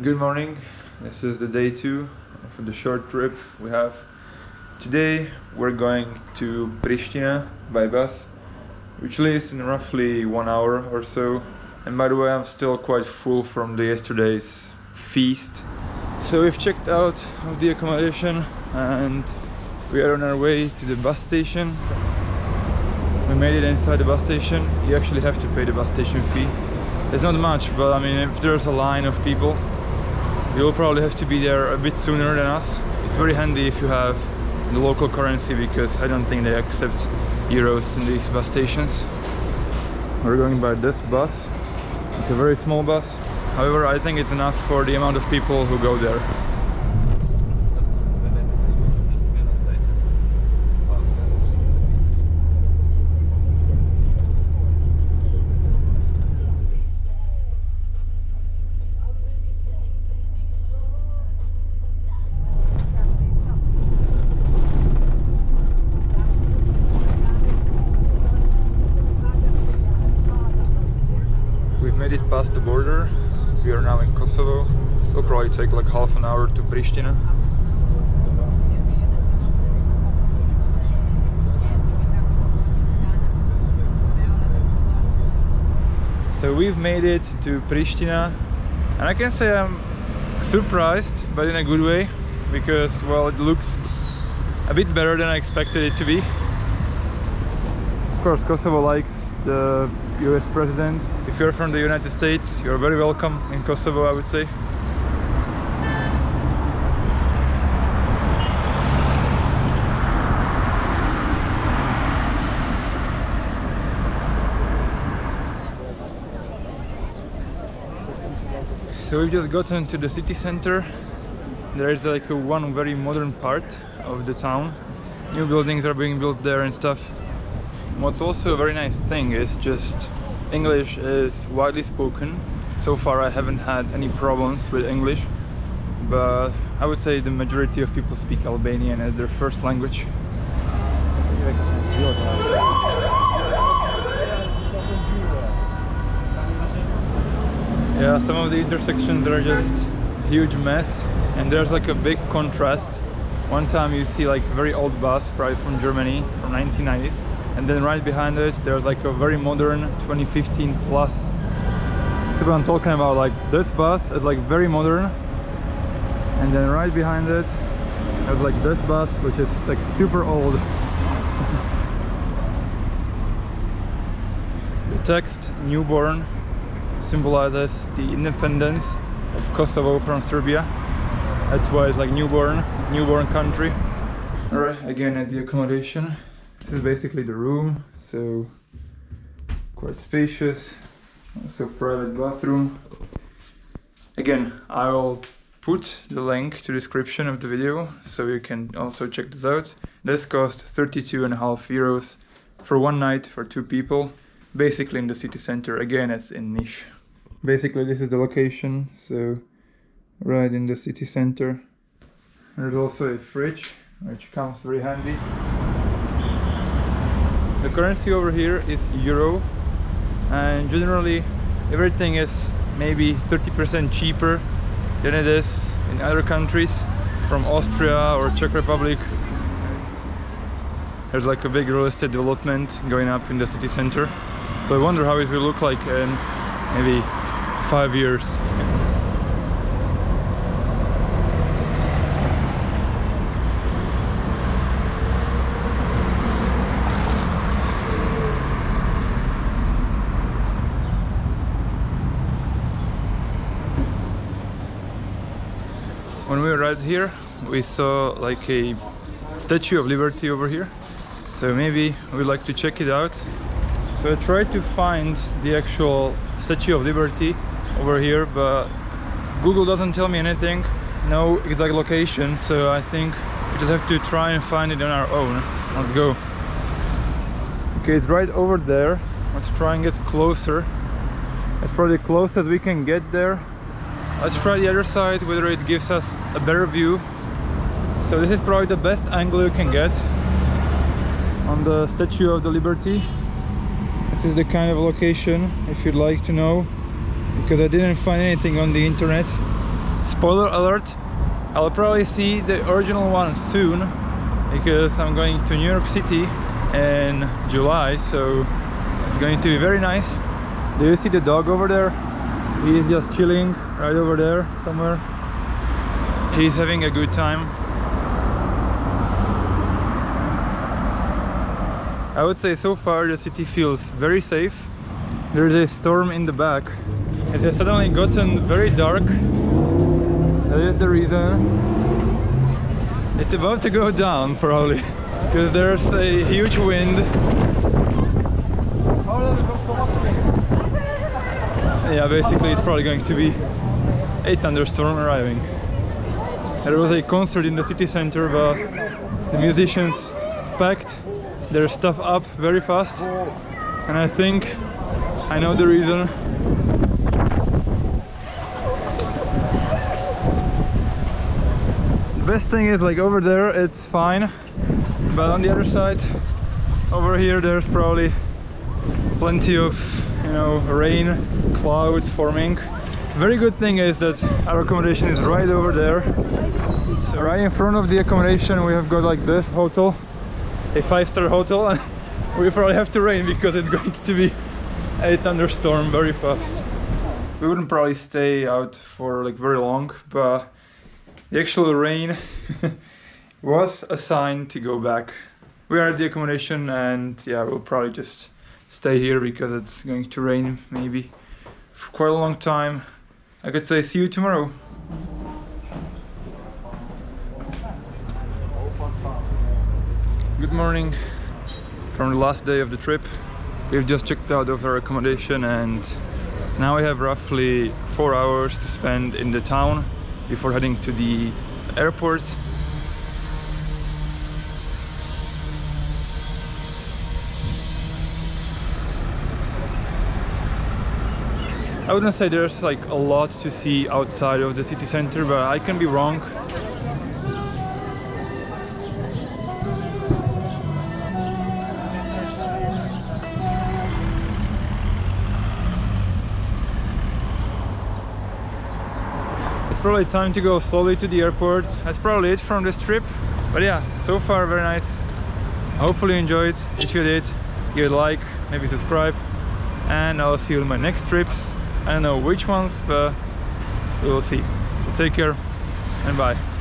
Good morning. This is the day 2 of the short trip we have. Today we're going to Pristina by bus, which leaves in roughly 1 hour or so. And by the way, I'm still quite full from the yesterday's feast. So we've checked out of the accommodation and we are on our way to the bus station. We made it inside the bus station. You actually have to pay the bus station fee. It's not much, but I mean, if there's a line of people, you'll probably have to be there a bit sooner than us. It's very handy if you have the local currency, because I don't think they accept euros in these bus stations. We're going by this bus. It's a very small bus. However, I think it's enough for the amount of people who go there. Made it past the border. We are now in Kosovo. It'll probably take like half an hour to Pristina. So we've made it to Pristina, and I can say I'm surprised, but in a good way, because well, it looks a bit better than I expected it to be. Of course, Kosovo likes the US president. If you're from the United States, you're very welcome in Kosovo, I would say. So we've just gotten to the city center. There is like one very modern part of the town. New buildings are being built there and stuff. What's also a very nice thing is just English is widely spoken. So far I haven't had any problems with English, but I would say the majority of people speak Albanian as their first language. Yeah, some of the intersections are just a huge mess, and there's like a big contrast. One time you see like a very old bus, probably from Germany, from 1990s. And then right behind it, there's like a very modern 2015 plus. So what I'm talking about, like this bus is like very modern. And then right behind it, there's like this bus, which is like super old. The text, newborn, symbolizes the independence of Kosovo from Serbia. That's why it's like newborn country. Alright, again at the accommodation. This is basically the room, so quite spacious, also private bathroom. Again, I will put the link to the description of the video, so you can also check this out. This cost 32.5 euros for one night for 2 people, basically in the city center. Again, it's in Niš. Basically this is the location, so right in the city center. There's also a fridge, which comes very handy. The currency over here is euro, and generally everything is maybe 30% cheaper than it is in other countries, from Austria or Czech Republic. There's like a big real estate development going up in the city center, so I wonder how it will look like in maybe 5 years. When we arrived here, we saw like a Statue of Liberty over here, so maybe we'd like to check it out. So I tried to find the actual Statue of Liberty over here, but Google doesn't tell me anything, no exact location, so I think we just have to try and find it on our own. Let's go. Okay, it's right over there. Let's try and get closer. It's probably the closest we can get there. Let's try the other side, whether it gives us a better view. So this is probably the best angle you can get on the Statue of the Liberty. This is the kind of location, if you'd like to know, because I didn't find anything on the internet. spoiler alert, I'll probably see the original one soon because I'm going to New York City in July, so it's going to be very nice. Do you see the dog over there? He's just chilling right over there somewhere. He's having a good time. I would say so far the city feels very safe. There's a storm in the back. It has suddenly gotten very dark. That is the reason. It's about to go down probably because there's a huge wind. Yeah, basically it's probably going to be a thunderstorm arriving. There was a concert in the city center, but the musicians packed their stuff up very fast, and I think I know the reason. The best thing is, like, over there it's fine, but on the other side over here there's probably plenty of, you know, rain clouds forming. Very good thing is that our accommodation is right over there, so right in front of the accommodation we have got like this hotel, a 5-star hotel, and we probably have to rain because it's going to be a thunderstorm very fast. We wouldn't probably stay out for like very long, but the actual rain was a sign to go back. We are at the accommodation, and yeah, we'll probably just stay here because it's going to rain maybe for quite a long time. I could say see you tomorrow. Good morning from the last day of the trip. We've just checked out of our accommodation, and now we have roughly 4 hours to spend in the town before heading to the airport. I wouldn't say there's like a lot to see outside of the city center, but I can be wrong. It's probably time to go slowly to the airport. That's probably it from this trip. But yeah, so far very nice. Hopefully you enjoyed. If you did, give it a like, maybe subscribe, and I'll see you in my next trips. I don't know which ones, but we will see. So take care and bye.